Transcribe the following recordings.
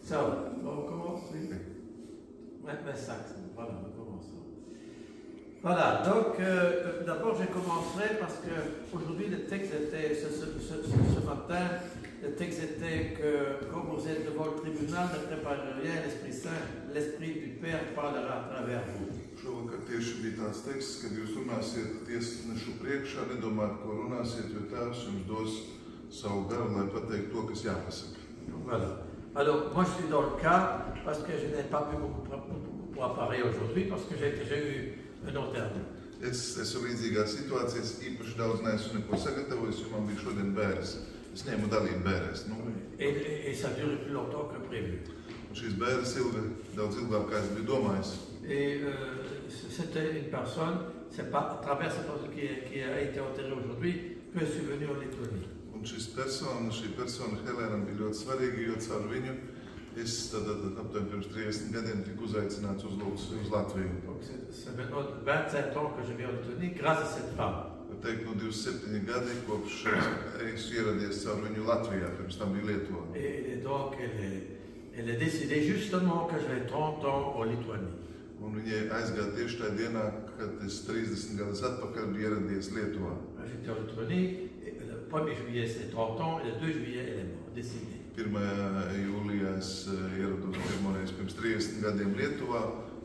Ça va, on commence, oui. Maintenant, voilà, on commence. Voilà, donc d'abord je commencerai parce qu'aujourd'hui le texte était, ce matin, le texte était que quand vous êtes devant le tribunal, ne préparez rien, l'Esprit Saint, l'Esprit du Père parlera à travers vous. Šovakar tieši bija tāds teksts, kad jūs runāsiet tiesnešu priekšā, nedomājat, ko runāsiet, jo Tēvs jums dos savu garu, lai pateiktu to, kas jāpasaka. Voilà. Alors, moi je suis dans le cas, parce que je n'ai pas pu beaucoup parler aujourd'hui, parce que j'ai déjà eu un enterrement. Es esmu līdzīgā situācijā, es īpaši daudz neesmu neko sagatavojis, jo man bija šodien bērns. Es ņēmu dalību bērēs. Et ça dure plus longtemps que prévu. Un šīs bērēs daudz ilgāk, kā es biju domājis. Et c'était une personne, c'est pas à travers cette personne qui a été enterrée aujourd'hui que je suis venu en Lettonie. Un šī persona Helēna bija ļoti svarīga, jo caur viņu es tad aptuveni pirms 30 gadiem tiku uzaicināts uz Latviju. Donc c'est maintenant 25 ans que je viens en Lettonie grâce à cette femme. Teikt, no 27 gadi, kopš es ieradies caur viņu Latvijā, pirms tam bija Lietuva. Et donc elle a décidé justement que je vais 30 ans en Lituanie. Un viņai aizgāja tieši tajā dienā, kad es 30 gadus atpakaļ biju ieradies Lietuvā. J'étais en Lettonie, le 1er juillet c'est 30 ans, et le 2 juillet elle est morte, décédée. 1. jūlijā es ierados pirmoreiz pirms 30 gadiem Lietuvā,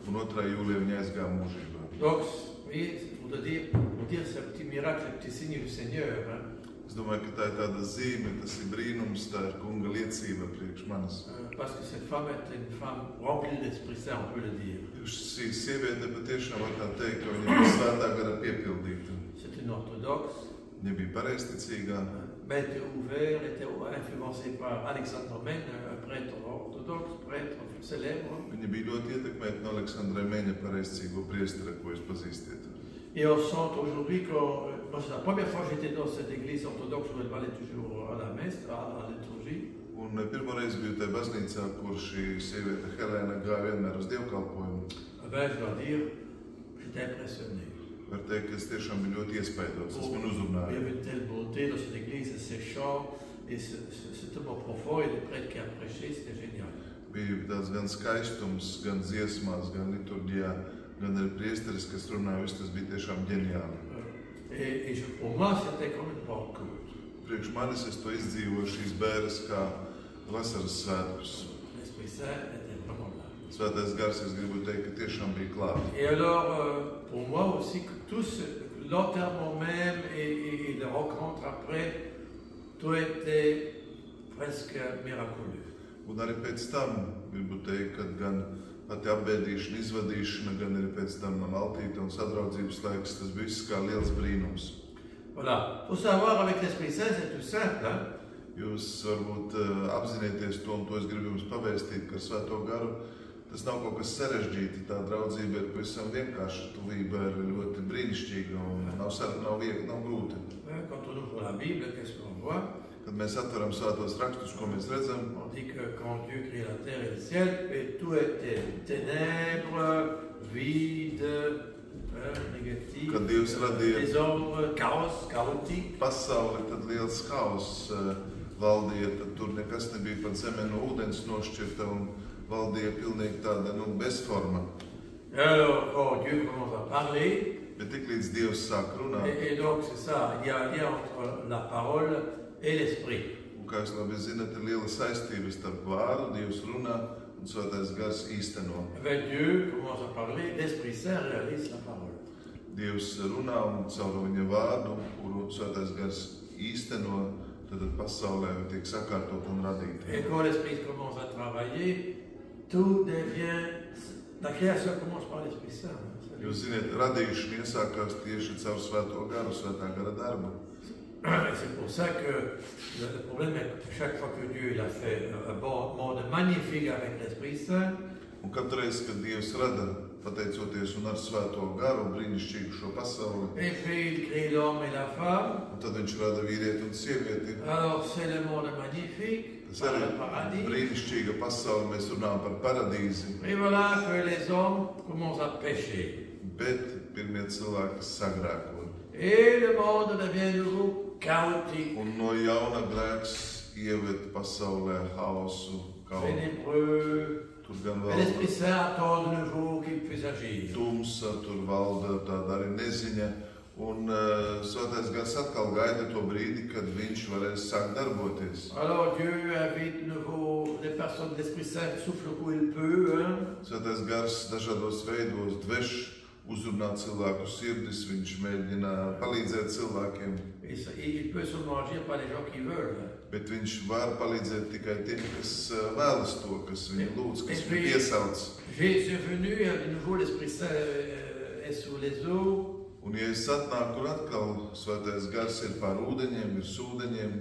un 2. jūlijā viņa aizgāja mūžībā. Donc, vous voyez, pour dire ce petit miracle, ce petit signe du Seigneur. Hein? Es domāju, ka tā ir tāda zīme, tas ir brīnums, tā ir kunga liecība priekš manis. Parce que cette femme était une femme remplie d'Esprit Saint, on peut le dire. Šī sieviete patiešām var tā teikt, ka viņa bija svētā gara piepildīta. C'est une orthodoxe. Viņa bija pareizticīgā. Mais elle était ouverte, elle était influencée par Alexandre Mène, un prêtre orthodoxe, prêtre célèbre. Viņa bija ļoti ietekmēta no Aleksandra Meņa pareizticīgo priestera, ko jūs pazīstiet. Et on sent aujourd'hui que, moi c'est la première fois que j'étais dans cette église orthodoxe où elle allait toujours à la messe, à la liturgie. Un pirmoreiz biju tajā baznīcā, kur šī sieviete Helēna gāja vienmēr uz dievkalpojumu. Ben, je dois dire, j'étais impressionné. Var teikt, ka es tiešām biju ļoti iespaidots, tas man Il y uzrunāja. avait une telle beauté dans cette église, ces chants, et ce tellement profond, et le prêtre qui a prêché, c'était génial. Bija tāds gan skaistums, gan dziesmās, gan liturģijā, gan arī priesteris, kas runāja, viss tas bija tiešām ģeniāli. Et pour moi, c'était comme une Pentecôte. Priekš manis es to izdzīvoju šīs bēres kā vasaras svētkus. L'Esprit Saint était vraiment là. Svētais gars, es gribu teikt, ka tiešām bija klāt. Et alors, pour moi aussi, tout l'enterrement même et la rencontre après, tout était presque miraculeux. Un arī pēc tam gribu teikt, ka gan pati apbēdīšana, izvadīšana, gan arī pēc tam maltīte un sadraudzības laiks, tas bija viss kā liels brīnums. Voilà. Faut savoir, avec l'Esprit Saint, c'est tout simple. Hein? Jūs varbūt apzināties to, un to es gribu jums pavēstīt, ka ar Svēto garu tas nav kaut kas sarežģīti. Tā draudzība ir pavisam vienkārša, tuvība ir ļoti brīnišķīga un nav viegli, nav grūti. Quand on ouvre la Bible, qu'est-ce qu'on voit? Kad mēs atveram svētos rakstus, ko mēs redzam, On dit que quand Dieu créa la terre et le ciel, et tout était ténèbres, vide, négatif, Kad Dievs radīja désordre, chaos, chaotique. pasauli, tad liels haoss valdīja, tad tur nekas nebija pat zeme no ūdens nošķirta un valdīja pilnīgi tāda, bezforma. Alors, quand Dieu commence à parler, Bet tik līdz Dievs sāk runāt, et donc c'est ça, il y a un lien entre la parole et l'esprit. un kā jūs labi zināt, ir liela saistība starp vārdu, Dievs runā un Svētais gars īsteno. Avec Dieu commence à parler, l'Esprit Saint réalise la parole. Dievs runā un caur viņa vārdu, kuru Svētais gars īsteno, tad pasaulē tiek sakārtot un radīta. Et quand l'Esprit commence à travailler, tout devient... La création commence par l'Esprit Saint. Jūs zināt, radīšana iesākās tieši caur Svēto garu, Svētā gara darbu. Et c'est pour ça que le problème est que chaque fois que Dieu il a fait un monde magnifique avec l'Esprit Saint, Un katru reizi, kad Dievs rada, pateicoties un ar Svēto garu, brīnišķīgu šo pasauli, et puis il crée l'homme et la femme, un tad viņš rada vīrieti un sievieti. alors c'est le monde magnifique, Tas par arī le paradis. brīnišķīga pasaule, mēs runājam par paradīzi, Et voilà que les hommes commencent à pécher. bet pirmie cilvēki sagrēko. Et le monde devient nouveau chaotique. Un no jauna grēks ievieto pasaulē haosu, kaunu. ténébreux. Tur gan Et vēl l'Esprit Saint attend le jour qu'il puisse agir. tumsa, tur valda tāda arī neziņa. Un Svētais Gars atkal gaida to brīdi, kad viņš varēs sākt darboties. Alors Dieu invite de nouveau les personnes de l'Esprit Saint, souffle où il peut. Hein? Svētais Gars dažādos veidos dveš, uzrunā cilvēku sirdis, viņš mēģina palīdzēt cilvēkiem. Et il peut seulement agir par les gens qui veulent. Bet viņš var palīdzēt tikai tiem, kas vēlas to, kas viņu lūdz, kas viņu piesauc. Jésus est venu, de nouveau l'Esprit Saint est sur les eaux. Un ja es atnāku un atkal Svētais Gars ir pār ūdeņiem, ir sūdeņiem.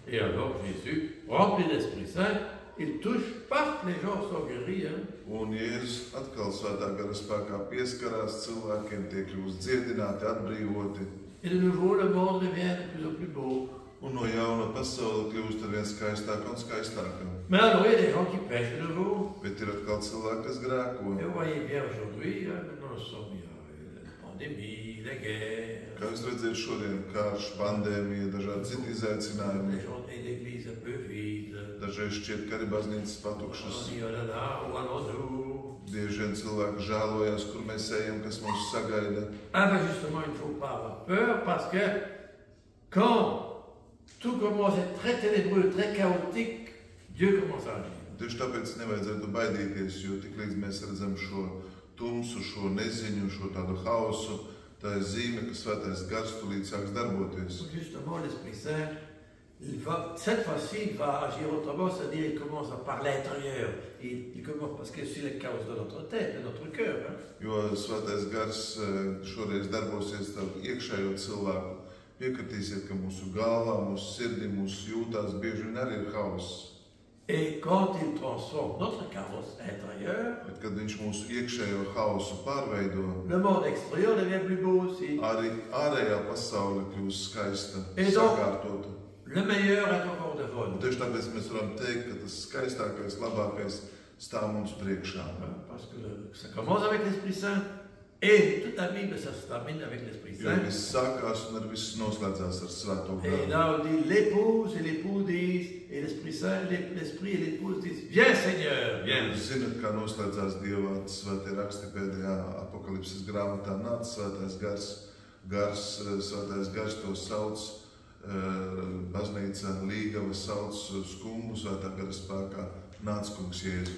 Et alors Jésus, rempli d'Esprit Saint, il touche, paf, les gens sont guéris. Hein? Un Jēzus atkal Svētā Gara spēkā pieskarās cilvēkiem, tie kļūst dziedināti, atbrīvoti. Et de nouveau le monde devient de plus en plus beau. Un no jauna pasaule kļūst ar vien skaistāka un skaistāka. Mais alors il y a des gens qui pêchent de nouveau. Bet ir atkal cilvēki, kas grēko. Et vous voyez bien aujourd'hui, maintenant nous sommes la pandémie, la guerre. Kā jūs redzat šodien, karš, pandēmija, dažādi citi izaicinājumi. Les gens et l'église un peu vide. Dažreiz šķiet, ka arī baznīcas patukšas. On dit oh là là, où allons-nous? Bieži vien cilvēki žēlojas, kur mēs ejam, kas mūs sagaida. Ah ben justement, il ne faut pas avoir peur parce que quand tout commence à être très ténébreux, très chaotique, Dieu commence à agir. Tieši tāpēc nevajadzētu baidīties, jo tiklīdz mēs redzam šo tumsu, šo neziņu, šo tādu hausu, tā ir zīme, ka Svētais Gars tūlīt sāks darboties. Justement, l'Esprit Saint, cette fois-ci, il va agir autrement, c'est-à-dire il commence par l'intérieur. Il commence parce que c'est le chaos de notre tête, de notre cœur. Hein? Jo Svētais Gars šoreiz darbosies tādu iekšējo cilvēku. Piekritīsiet, ka mūsu galvā, mūsu sirdī, mūsu jūtās bieži vien arī ir hauss. Et quand il transforme notre chaos intérieur, Bet, kad viņš mūsu iekšējo hausu pārveido, le monde extérieur devient plus beau aussi. arī ārējā pasaule kļūst skaista, Et donc, sakārtota. le meilleur est encore devant Un nous. tieši tāpēc mēs varam teikt, ka tas skaistākais, labākais stāv mums priekšā. Parce que ça commence avec l'Esprit Saint et toute la Bible, ça se termine avec l'Esprit Jo Saint. viss sākās un ar viss noslēdzās ar Svēto Et Garu. là, on dit l'épouse et l'époux disent, et l'Esprit Saint, l'Esprit et l'épouse disent, viens Seigneur, viens. Jūs zināt, kā noslēdzās Dieva svētie raksti pēdējā Apokalipses grāmatā. Nāc Svētais Gars, Svētais Gars to sauc, baznīca līgava sauc skumbu Svētā Gara spēkā. Nāc, Kungs Jēzu.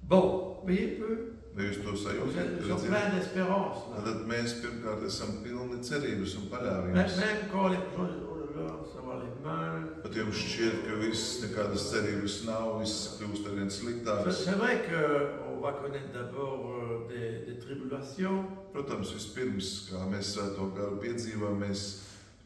Bon, voyez peu, Vai jūs to nous sajūtat? sommes pleins d'espérance. Là. Tad mēs pirmkārt esam pilni cerības un Même paļāvības. quand les gens disent, oh là là, ça va aller mal. Pat jums šķiet, ka viss nekādas cerības nav, viss kļūst ar vien sliktāks. C'est vrai qu'on va connaître d'abord des tribulations. Protams, vispirms, kā mēs Svēto Garu piedzīvojam, mēs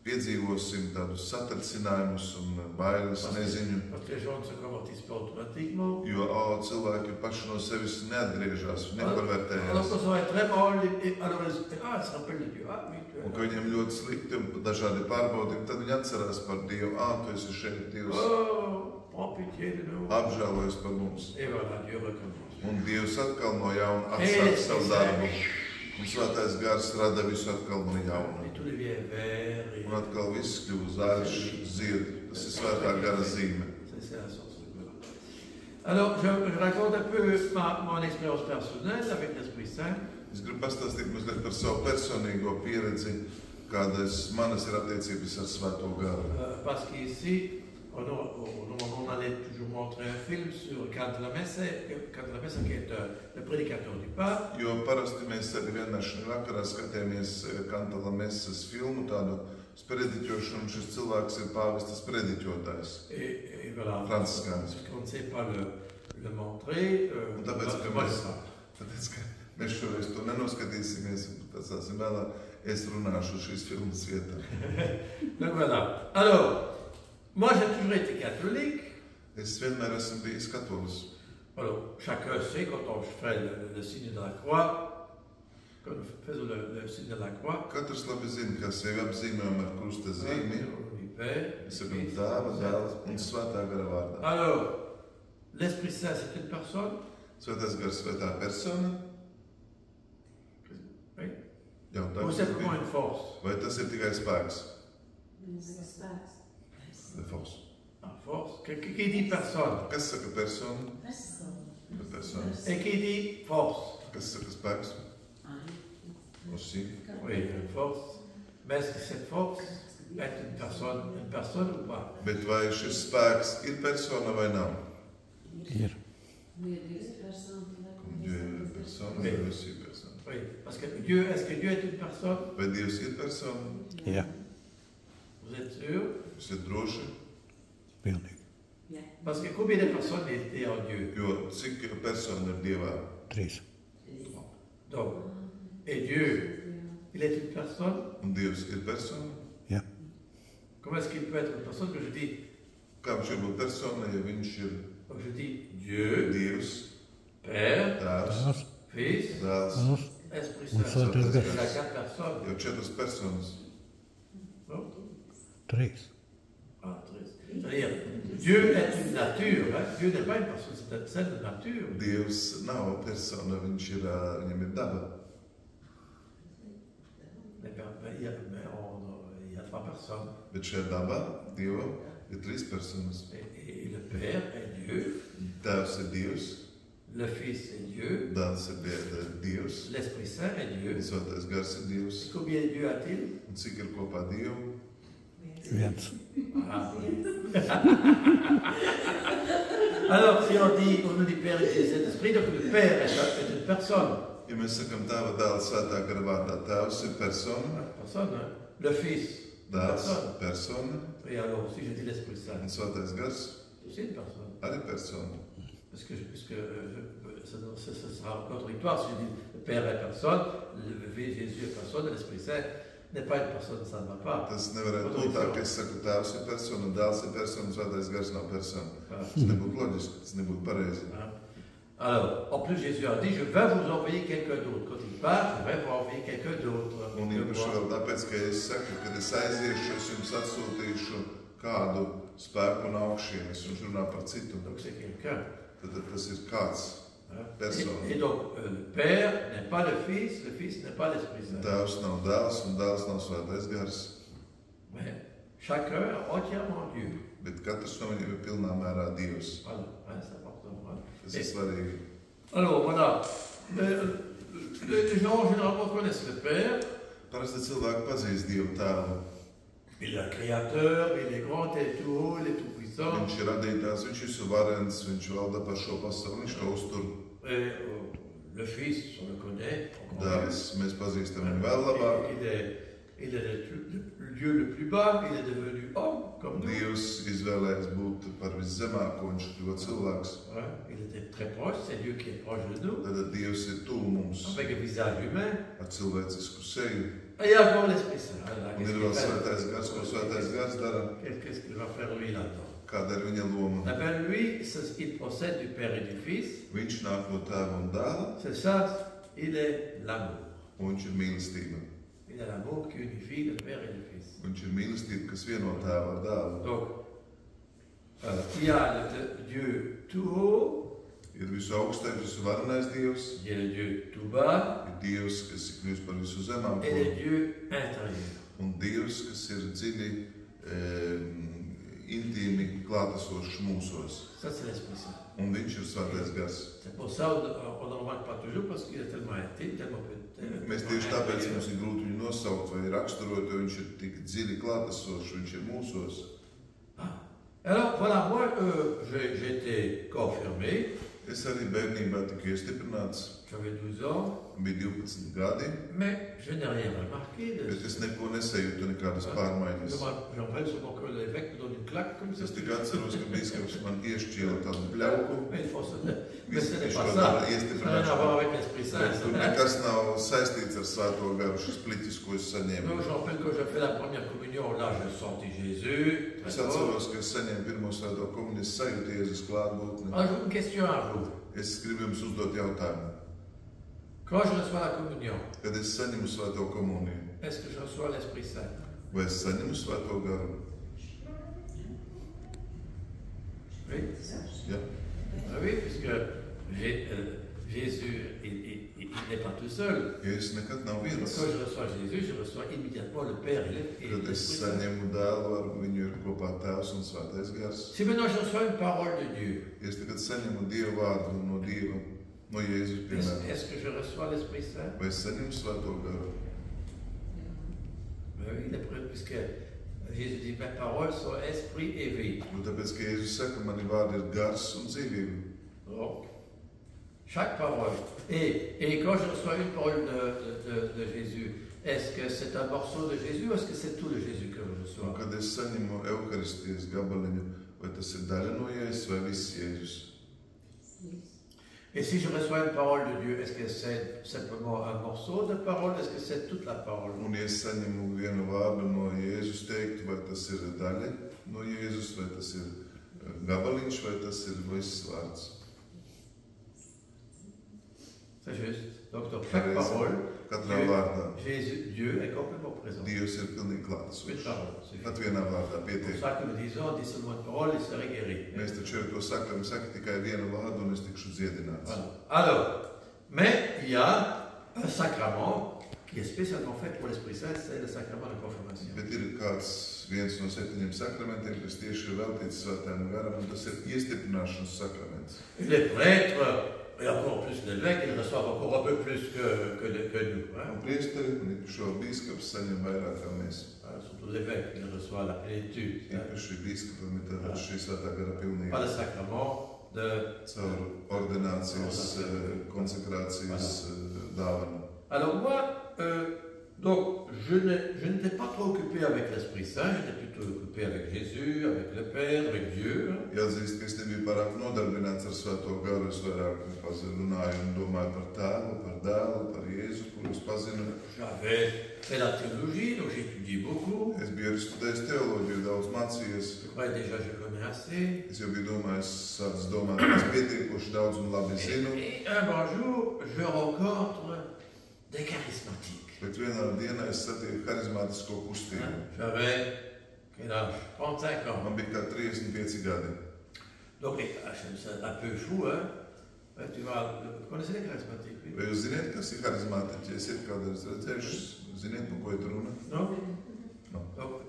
piedzīvosim tādus satricinājumus un bailes, neziņu. Parce que les gens ne se convertissent pas automatiquement. Jo cilvēki paši no sevis neatgriežas, Alors nepārvērtējās. quand ça va être très mal, alors ils se rappellent de Dieu. Ah oui, tu Un es ka là. viņiem ļoti slikti un dažādi pārbaudījumi, tad viņi atcerās par Dievu. Tu esi šeit, Dievs, Oh, prends pitié de nous. apžēlojas par mums. Et voilà, Dieu recommence. Un Dievs atkal no jauna Et atsāk l'Esprit savu Saint, darbu. Un Svētais Gars rada visu atkal no jauna. et tout devient vert. Et Un atkal viss kļūst zaļš, zied. Tas ir Svētā Gara zīme. c'est la source de gloire. Alors, je raconte un peu mon expérience personnelle avec l'Esprit Saint. Es gribu pastāstīt mazliet par savu personīgo pieredzi, kādas manas ir attiecības ar Svēto Garu. Parce qu'ici, on allait toujours montrer un film sur Cante la Messe qui est le prédicateur du pape. Jo parasti mēs arī vienā šajā vakarā skatījāmies Kantala Messes filmu, tādu sprediķošanu, un šis cilvēks ir pāvestas sprediķotājs. Et voilà, Franciskanis. parce qu'on ne sait pas le montrer. Un tāpēc, ka moi, mēs, ça. tāpēc, ka mēs šoreiz to nenoskatīsimies, un pēc tāsim vēlāk es runāšu šīs filmas vietā. Donc voilà. Alors, moi j'ai toujours été catholique. Es vienmēr esmu bijis katolis. Alors, chacun sait quand on fait le signe de la croix, quand on fait le signe de la croix, Katrs labi zina, ka sevi apzīmējam ar krusta zīmi. Mēs sakam Tēva, Dēla un Svētā Gara vārdā. Alors, l'Esprit Saint, c'est une personne. Svētais Gars, svētā persona. Oui. Ou Jautājums simplement bija, une force. vai tas ir tikai spēks? Spēks. Force. Force. Qui dit personne? Kas saka persona? Persona. Et qui dit force? Kas saka spēks? Aussi. Oui, une force. Mais est-ce que cette force est une personne ou pas? Bet vai šis spēks ir persona vai nav? Ir. Dieu ir persona vai Dievs ir persona? Oui, parce que Dieu, est-ce que Dieu est une personne? Vai Dievs ir persona? Jā, Vous êtes sûr? Jūs esat droši? pilnīgi. Parce que combien de personnes étaient en Dieu? Jo cik persona ir Dievā? 3. Donc, et Dieu, il est une personne? Un Dievs ir persona? Jā, Comment est-ce qu'il peut être une personne que je dis? Kā viņš var būt persona, ja viņš ir Donc je dis Dieu, Dievs, Père, Tēvs, tās, Fils, Dēls, tās, Esprit un Saint. svētais Il y gars. a 4 personnes. jau 4 personas. Non? 3. Ah, 13. C'est-à-dire, Dieu est une nature. Hein? Dieu n'est pas une personne, c'est une nature. Dievs nav persona, viņš ir, viņam ir daba. Il y a 3 personnes. Bet šajā dabā Dievam ir 3 personas. Et le Père est Dieu, Tēvs ir Dievs, le Fils est Dieu, Dēls ir Dievs, l'Esprit Saint est Dieu. un Svētais Gars ir Dievs. Et combien de Dieu a-t-il? Un cik ir kopā Dievu? 1. Ah, oui. Alors, si on nous dit Père et Fils et Saint-Esprit, donc le Père est une personne. Ja mēs sakam Tēva, Dēla, Svētā gara vārdā, Tēvs ir persona, Personne, hein? Le Fils, Dēls personne. persona, Et alors, si je dis l'Esprit Saint, un Svētais Gars c'est aussi une personne. arī persona. Parce que ça sera contradictoire si je dis le Père est personne, le Fils Jésus est personne, l'Esprit Saint n'est pas une personne, ça ne va pas. Tas nevarētu būt tā, ka es saku, Tēvs ir persona, Dēls ir persona, Svētais Gars nav persona. Voilà. Tas nebūtu loģiski, tas nebūtu pareizi. Hein? Alors, en plus, Jésus a dit, je vais vous envoyer quelqu'un d'autre. Quand il part, je vais vous envoyer quelqu'un d'autre. Un īpaši vēl tāpēc, ka es saku, kad es aiziešu, es jums atsūtīšu kādu spēku un augšiem, es jums runāju par citu. Donc c'est quelqu'un. Tad tas ir kāds Hein? persona. Et donc, le Père n'est pas le Fils n'est pas l'Esprit Saint. Tēvs nav Dēls un Dēls nav Svētais Gars. Mais chacun est entièrement Dieu. Bet katrs no viņiem ir pilnā mērā Dievs. Voilà, hein, c'est important. Hein? Tas ir svarīgi. Alors, voilà. Les gens généralement connaissent le Père. Parasti cilvēki pazīst Dievu Tēvu. Il est créateur, il est grand, il est tout haut, il est tout puissant. Viņš ir radītājs, viņš ir suverēns, viņš valda par šo pasauli, viņš to uztur. Et le Fils, on le connaît. Dēls, mēs pazīstam viņu vēl labāk. Il est le Dieu le plus bas, il est devenu homme, comme nous. Dievs izvēlējās būt par viszemāko, viņš kļuva cilvēks. Ouais, il était très proche, c'est Dieu qui est proche de nous, Tad Dievs ir tuvu mums avec un visage humain. ar cilvēcisku seju. Et il y a encore l'Esprit Saint. Là, Un ir vēl Svētais Gars, ko Svētais Gars dara. Qu'est-ce qu'il va faire lui là-dedans? Kāda ir viņa loma? Eh bien, lui, il procède du Père et du Fils. Viņš nāk no Tēva un Dēla, C'est ça, il est l'amour. un viņš ir mīlestība. Il est l'amour qui unifie le Père et le Fils. Viņš ir mīlestība, kas vieno Tēvu ar Dēlu. Donc, il y a le Dieu tout haut, Ir visu augstais, visu varenais Dievs, il y a le Dieu tout bas, ir Dievs, kas ir kļūst par visu et zemāko, le Dieu intérieur. un Dievs, kas ir dziļi, intīmi klātesošs mūsos. Ça, c'est l'Esprit Saint. Un viņš ir Svētais Gars. C'est pour ça qu'on ne le remarque pas toujours, parce qu'il est tellement intime, tellement petit. Mēs tieši tāpēc mums ir grūti viņu nosaukt vai raksturot, jo viņš ir tik dziļi klātesošs, viņš ir mūsos. Alors, voilà, moi, j'ai été confirmé. Es arī bērnībā tiku iestiprināts, J'avais 12 ans, bija 12 gadi, mais je n'ai rien remarqué de bet es neko nesajūtu, nekādas pārmaiņas. Je me rappelle souvent que l'évêque me donne une claque comme ça. Es tikai atceros, ka bīskaps man iešķīla tādu bļauku. Mais ce Viss n'est viņš pas to ça. dara Ça n'a rien à iestiprināšanu. voir avec l'Esprit Bet Saint. tur nekas nav saistīts ar Svēto garu, šis pliķis, ko es Donc, saņēmu. je rappelle que j'ai fait la première communion, là, j'ai senti Jésus. Es Très fort. atceros, ka es saņēmu pirmo Svēto komuniju, es sajūtu Jēzus klātbūtni. Alors, j'ai une question à vous. Es gribu jums uzdot jautājumu. Quand je reçois la communion, Kad es saņemu Svēto komuniju, est-ce que je reçois l'Esprit Saint? vai es saņemu Svēto garu? Oui. Ja. Ah oui, puisque Jésus, il n'est pas tout seul. Jēzus nekad nav Donc, viens. quand je reçois Jésus, je reçois immédiatement le Père et Kad es l'Esprit Saint. saņemu dēlu, ar viņu ir kopā Tēvs un Svētais Gars. Si maintenant je reçois une parole de Dieu, Ja es tagad saņemu Dieva vārdu no Dieva, no Jēzus, piemēram, est-ce que je reçois l'Esprit Saint? vai es saņemu Svēto Garu? Ben oui, puisque Jésus dit, mes paroles sont esprit et vie. Un tāpēc, ka Jēzus saka, mani vārdi ir gars un dzīvība. Donc, chaque parole. Et quand je reçois une parole de Jésus, est-ce que c'est un morceau de Jésus ou est-ce que c'est tout le Jésus que je Un reçois? kad es saņemu Euharistijas gabaliņu, vai tas ir daļa no Jēzus vai viss Jēzus? Et si je reçois une parole de Dieu, est-ce que c'est simplement un morceau de parole? Est-ce que c'est toute la parole? Un, ja es saņemu vienu vārdu no Jēzus teiktu, vai tas ir daļa no Jēzus, vai tas ir gabaliņš, vai tas ir viss vārds. C'est juste. Donc, dans chaque parole, Katrā vārdā Dieu est complètement présent. Dievs ir pilnīgi Une klātesošs. parole, c'est Pat juste. vienā vārdā C'est pietiek. pour ça que nous disons, on dit seulement une parole, il serait guéri. Mēs taču ar to sakam, saka tikai vienu vārdu un es tikšu dziedināts. Voilà. Alors, mais il y a un sacrement qui est spécialement fait pour l'Esprit Saint, c'est le sacrement de confirmation. Bet ir viens no 7 sakramentiem, kas tieši ir veltīts Svētajam Garam, un tas ir iestiprināšanas sakraments. Et les prêtres, et encore plus l'évêque, ils reçoivent encore un peu plus que nous. Hein? Un priesteri un īpašo bīskaps saņem vairāk kā mēs. Surtout l'évêque, il reçoit la plénitude. Hein? Īpaši bīskapam ir tāda šī Svētā Gara Pas pilnība. le sacrement de... Caur ordinācijas, konsekrācijas dāvanu. Alors moi, donc, je n'étais pas trop occupé avec l'Esprit Saint, j'étais plutôt occupé avec Jésus, avec le Père, avec Dieu. Hein? Jāatzīst, ka es nebiju pārāk nodarbināts ar Svēto Garu. Es vairāk runāju un domāju par Tēvu, par Dēlu, par Jēzu, kurus pazinu. J'avais fait la théologie, donc j'ai étudié beaucoup. Es biju arī studējis teoloģiju, daudz mācījies. Je crois déjà je connais assez. Es jau biju domājis, sācis domāt, ka es pietiekoši daudz un labi zinu. Et un bon jour, je rencontre des charismatiques. Bet vienā dienā es satieku harizmātisko kustību. Hein? J'avais, quel âge? 35 ans. Man bija kā 35 gadi. Donc, c'est un peu fou, hein? Tu vois, vous connaissez les charismatiques? Oui? Vai jūs ziniet, kas ir harizmātiķi? Esiet kādreiz redzējuši? Ziniet, par ko ir runa? Non? Donc,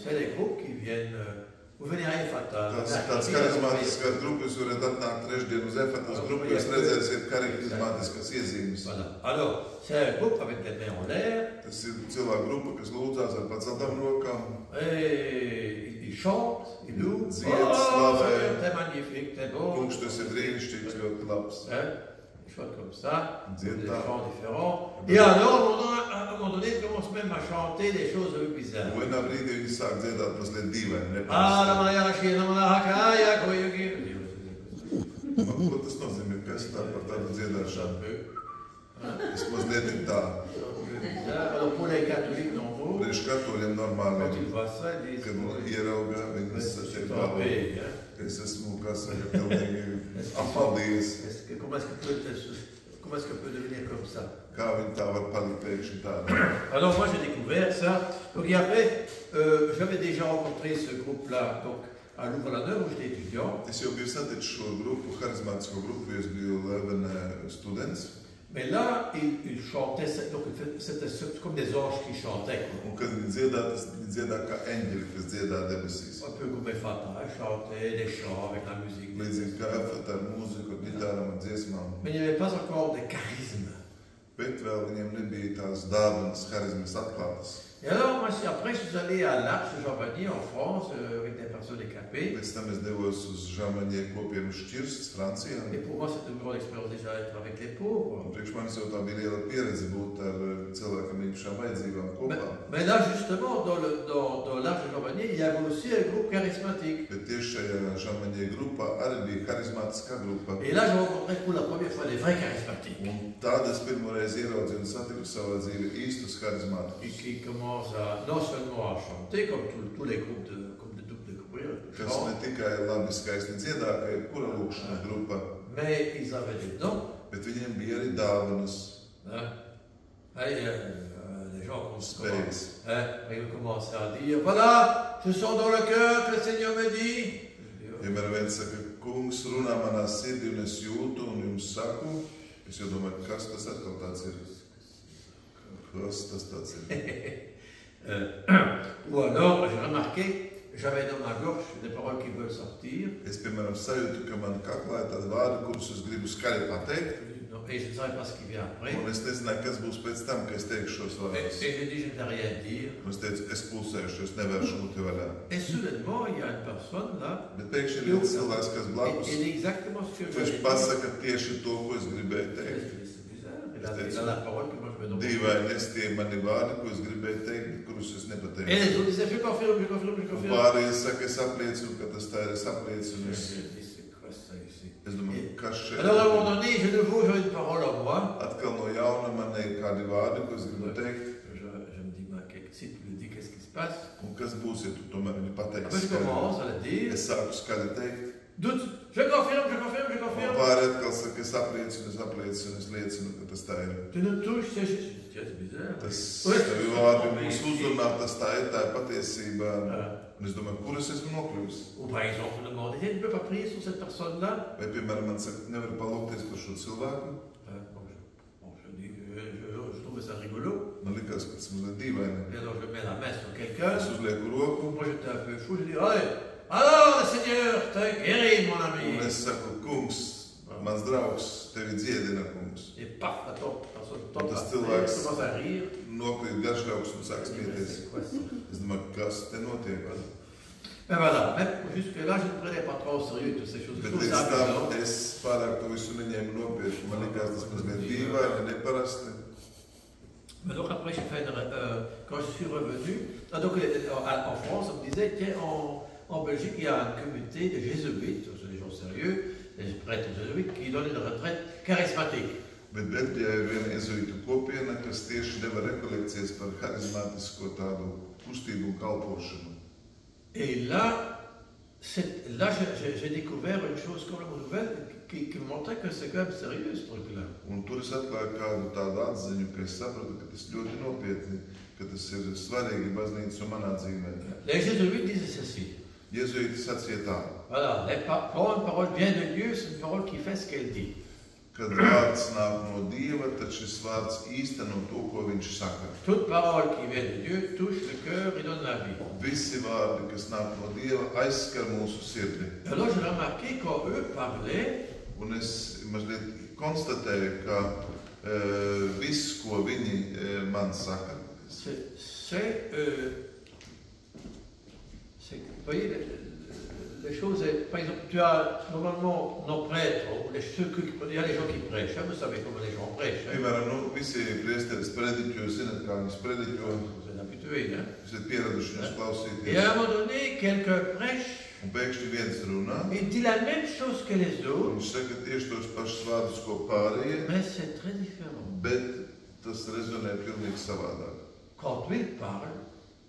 c'est les groupes qui viennent... Vous venez à Efata. Tāds harizmātiskās grupas varat atnākt trešdien uz Efatas grupu, jūs redzēsiet harizmātiskas iezīmes. Voilà. Alors, c'est un groupe avec les mains en l'air. Tas ir cilvēku grupa, kas lūdzās ar paceltām rokām. Et ils chantent, ils louent. Dzied, Oh, slavē. t'es magnifique, t'es beau. Kungs, tas ir brīnišķīgs, ļoti labs. Hein? Des choses comme ça, des Dzied, chants différents. Et alors, à un moment donné, ils commencent même à chanter des choses un peu bizarres. Un vienā brīdī viņi sāk dziedāt mazliet dīvaini. Ah, la neparasti. Malayashi, la Malahakaya, Koyuki. Ko tas nozīmē? Kas tā par tādu dziedāšanu? Tas mazliet ir tā. Alors, pour les catholiques normaux, Priekš katoļiem quand normāli, ils voient ça, ils disent kad oui, ierauga, viņi je suis satiek trompé. galvu. Hein? Es esmu, kā saka, pilnīgi apmaldījies. Comment est-ce que peut devenir comme ça? Kā viņi tā var palikt pēkšņi tāda? Alors, moi, j'ai découvert ça. Donc, et après, j'avais déjà rencontré ce groupe-là donc, à Louvain-la-Neuve, où j'étais étudiant. Es jau biju saticis šo grupu, harizmātisko grupu, jo es biju Levene students. Mais là, ils chantaient, donc c'était comme des anges qui chantaient. Quoi. Un kad viņi dziedā, tas viņi dziedā kā eņģeļi, kas dziedā debesīs. Un peu comme Efata, ils chantaient des chants avec la musique. Līdzīgi kā Efata ar mūziku, ar ģitārām, ar dziesmām. Mais il n'y avait pas encore de charisme. Bet vēl viņiem nebija tās dāvanas, harizmas atklātas. Et alors, moi, après, je suis allé à l'Arche de Jean-Vanier en France avec des personnes handicapées. Pēc tam es devos uz Žamaņie kopienu Šķirsts, Francijā. Et pour moi, c'était une grande expérience déjà d'être avec les pauvres. Un priekš manis jau tā bija liela pieredze būt ar cilvēkam īpašām vajadzībām kopā. Mais là, justement, dans l'Arche de Jean-Vanier, il y avait aussi un groupe charismatique. Bet tieši šajā Žamaņie grupā arī bija harizmātiskā grupa. Et là, j'ai rencontré pour la première fois des vrais charismatiques. Un tāda es pirmoreiz ieraudzīju un satiku savā dzīvē īstus harizmātikus. Qui commencent non seulement à chanter, comme tous les groupes de Kas ne tikai labi skaisti dziedā, kā jebkura lūkšanas grupa, mais ils avaient des dons. bet viņiem bija arī dāvanas. Hein? Les gens Spējas. ils commençaient à dire, voilà, je sens dans le cœur que le Seigneur me dit. Piemēram, viens saka, kungs runā manā sirdī un es jūtu un jums saku. Es jau domāju, kas tas atkal tāds ir? Kas tas tāds ir? Ou alors, j'ai remarqué, j'avais dans ma gorge des paroles qui veulent sortir. Es, piemēram, sajūtu, ka man kaklā ir tādi vārdi, kurus es gribu skaļi pateikt. Et je ne savais pas ce qui vient après. Un es nezināju, kas būs pēc tam, kad es teikšu šos Et vārdus. j'ai dit, je ne vais rien dire. Un es teicu, es klusēšu, es nevēršu muti vaļā. Et soudainement, il y a une personne là, Bet pēkšņi ir viens cilvēks, kas blakus. et dit exactement ce que Viņš je pasaka tieši to, ko es gribēju teikt. C'est bizarre. Il a la parole que moi je me donne. Dīvaini, es tie mani vārdi, ko es gribēju teikt, bet kurus es Et nepateicu. les autres disaient, je confirme, je confirme, je confirme. Pārējie saka, es apliecinu, ka tas tā ir, es apliecinu. Je dis, c'est quoi ça ici? Es domāju, kas šeit Alors à un ir? moment donné, je nouveau j'aurais une parole en moi. Atkal no jauna man ir kādi vārdi, ko es gribu teikt. Je me dis, si tu le dis, qu'est-ce qui se passe? Un kas būs, ja tu tomēr viņu Après, je pateiksi? commence à le dire. Es sāku skaļi teikt. Doute, je confirme, je confirme, je Un confirme. pārējie atkal saka, es apliecinu, es liecinu, ka tas tā ir. Tu ne touches, c'est bizarre. Tas Ouais. tevi vārdi mūs uzrunā, tas tā ir patiesība. Voilà. Un es domāju, kur es esmu nokļuvis? Ou par exemple, on me demande, tu ne peux pas prier sur cette personne-là? Vai, piemēram, man saka, nevar palūkties par šo cilvēku? Je dis, je trouve ça rigolo. Man likās, ka tas mazliet dīvaini. Et alors je mets la main sur quelqu'un. Es uzlieku roku, Moi j'étais un peu fou, je dis, allez, alors le Seigneur t'a guéri, mon ami. un es saku, kungs, mans draugs, tevi dziedina, kungs. Et paf, la personne tombe Tas par terre, cilvēks commence à rire. nokrīt garšļauks un sāk smieties. C'est quoi ça? Es domāju, kas te notiek? Ben voilà, même jusque-là, je ne prenais pas trop au sérieux toutes ces choses. Je Bet trouve līdz ça amusant. tam es pārāk to visu neņēmu nopietni. Man likās, tas mazliet dīvaini, neparasti. Mais donc après, j'ai fait quand je suis revenu, en France, on me disait, tiens, en Belgique, il y a un comité de jésuites, c'est des gens sérieux, des prêtres jésuites, qui donnent une retraite charismatique. Bet Beļģijā ir viena iezuītu kopiena, kas tieši deva rekolekcijas par harizmātisko tādu kustību un kalpošanu. Et là, j'ai découvert une chose complètement nouvelle qui me montrait que c'est quand même sérieux ce truc-là. Un tur es atklāju kādu tādu atziņu, ka es sapratu, ka tas ļoti nopietni, ka tas ir svarīgi baznīcas un manā dzīvē. Les jésuites disaient ceci. Iezuīti sacīja tā, Voilà, quand une parole vient de Dieu, c'est une parole qui fait ce qu'elle dit. kad vārds nāk no Dieva, tad šis vārds īsteno to, ko viņš saka. Toute parole qui vient de Dieu touche le cœur et donne la vie. Visi vārdi, kas nāk no Dieva, aizskar mūsu sirdi. Alors j'ai remarqué quand eux parlaient, Un es mazliet konstatēju, ka viss, ko viņi man saka, vous voyez, les choses, par exemple, tu as normalement nos prêtres, ou il y a les gens qui prêchent, vous savez comment les gens prêchent. piemēram, visi priesteris prediķo, zināt, kā viņas prediķo, Vous êtes habitués, hein? jūs esat pieraduši viņus Et klausīties. à un moment donné, quelqu'un prêche, Un pēkšņi viens runā, il dit la même chose que les autres, viņš saka tieši tos pašus vārdus, ko pārējie, mais c'est très différent. bet tas rezonē pilnīgi savādāk. Quand lui parle,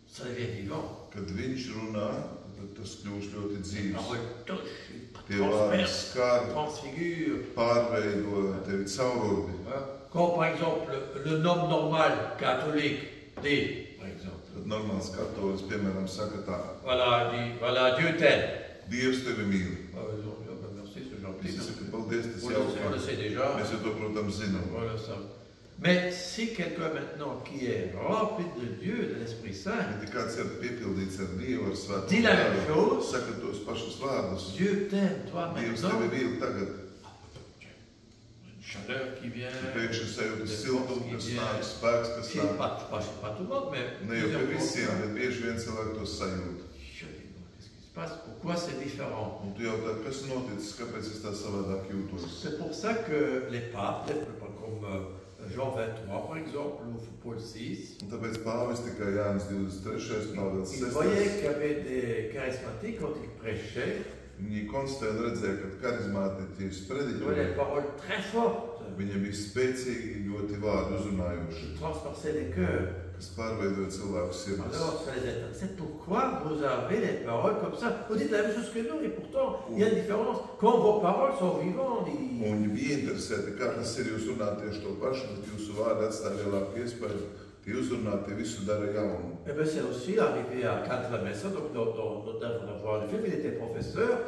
ça devient vivant. Kad viņš runā, tad tas kļūst ļoti La dzīves. parole touche, Tie vārdi transperce, skar, transfigure. pārveido tevi caurulbi. Quand par exemple le homme normal catholique dit, par exemple, Tad normāls katolis, piemēram, saka tā, voilà, dit, voilà, Dieu t'aime. Dievs tevi mīl. Merci, c'est gentil. Visi saka, paldies, tas On jauki. le sait déjà. Mēs jau to, protams, zinām. Voilà ça. Mais si quelqu'un maintenant qui est rempli de Dieu, de l'Esprit Saint, Ja kāds ir piepildīts ar Dievu, ar svēto Dis la même garu, chose. saka tos pašus vārdus. Dieu t'aime, toi Dievs maintenant. tevi mīl tagad. Une chaleur qui vient. Pēkšņi sajūta siltumu, kas nāk, spēks, kas C'est nāk. pas tout le monde, mais. Ne jau pie plusieurs visiem, fois. bet bieži vien cilvēki to sajūt. Je dis, bon, qu'est-ce qui se passe? Pourquoi c'est différent? Un tu jautā, kas noticis, kāpēc es tā savādāk jūtos? C'est pour ça que les papes, comme Jean 23 par exemple, ou Paul VI, Un tāpēc Pāvis tikai Jānis 23. Pāvils ils 6. voyaient qu'il y avait des charismatiques quand ils prêchaient, Viņi konstatēja un redzēja, ka karizmātiķi ils avaient sprediķoja. des paroles très fortes, Viņiem bija spēcīgi, ļoti vārdi uzrunājoši, qui transperçaient les cœurs. kas pārveidoja cilvēku sirdis. Alors, ça les intéresse. C'est pourquoi vous avez des paroles comme ça. Vous dites la même chose que nous, et pourtant, il y a une différence. Quand vos paroles sont vivantes, Un viņi bija interesēti, kā tas ir, jūs runājat tieši to pašu, bet jūsu vārdi atstāja lielāku iespēju, tie uzrunāti visu dara jaunu. eh bien, c'est aussi arrivé à Kant la Messa, donc dans le film, il était professeur,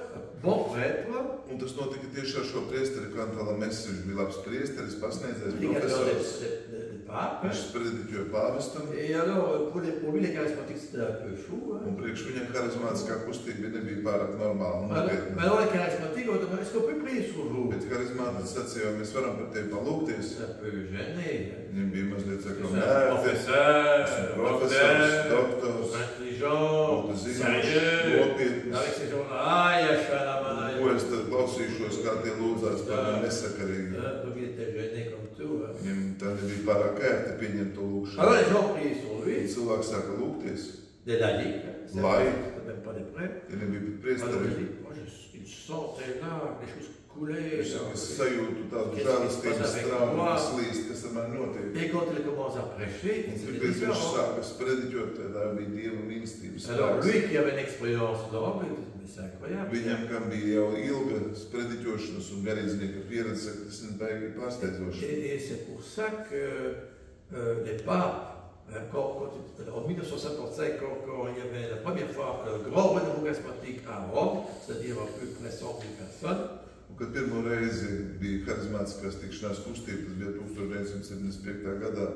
bon prêtre, Un tas notika tieši ar šo priesteri Kantāla Messi. Viņš bija labs priesteris, pasniedzējs, prédicateur profesors. des papes. Viņš sprediķoja pāvestam. Et alors, pour lui, les charismatiques, c'était un peu fou. Hein. Un priekš viņam harizmātiskā kustība nebija pārāk normāla un nopietna. Alors, les charismatiques, on demande, est-ce qu'on peut prier sur vous? Bet harizmātiski sacīja, mēs varam par tevi palūgties. C'est un peu gêné. Viņam bija mazliet sakām, Professeur, profesors, doktors, intelligent, būtu zinošs, sérieux. nopietns. Avec ces gens-là, aïe, aïe, Ko es tad klausīšos, kā tie lūdzās par mani nesakarīgi. donc il était gêné comme tout. Hein. Viņam tā nebija pārāk ērti pieņemt to lūgšanu. Alors, les gens priaient sur lui, Cilvēki sāka lūgties. des laïcs, hein. C'était même pas des prêtres. Tie nebija pat Alors, priesteri. moi, il sentait là, les choses coulaient. Es sajūtu tādu žēlastības strāvu, kas līst, kas ar mani notiek. Et quand il commence à prêcher, Un c'était kāpēc viņš différent. sāka sprediķot, tā bija Dieva mīlestības Alors, spēks. lui qui avait une expérience d'homme, il dit, mais c'est incroyable. Viņam, kam bija jau ilga sprediķošanas un garīdznieka pieredze, saka, tas ir baigi pārsteidzoši. Et c'est pour ça que les papes, en 1955, quand il y avait la première fois le grand renouveau charismatique à Rome, c'est-à-dire à peu près 100 000 personnes, Un, kad pirmo reizi bija harizmātiskās tikšanās kustība, tas bija 1975. gadā,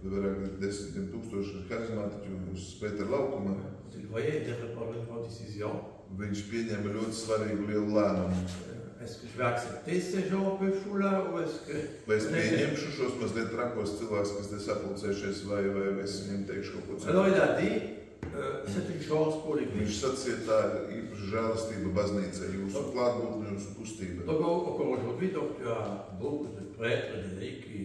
bija vairāk nekā 10 000 harizmātiķu uz Pētera laukuma. il voyait des grande décision. Viņš pieņēma ļoti svarīgu lielu lēmumu. Est-ce que je vais accepter ces gens un peu fous là, ou est-ce que... Vai es pieņemšu šos mazliet trakos cilvēkus, kas te sapulcējušies, vai es viņiem teikšu kaut ko citu? Alors il a dit, c'est une chance pour l'Église. Viņš sacīja, tā ir īpaša žēlastība baznīcai, jūsu klātbūtne, jūsu kustība. Donc encore aujourd'hui, donc, tu as beaucoup de prêtres et de laïcs qui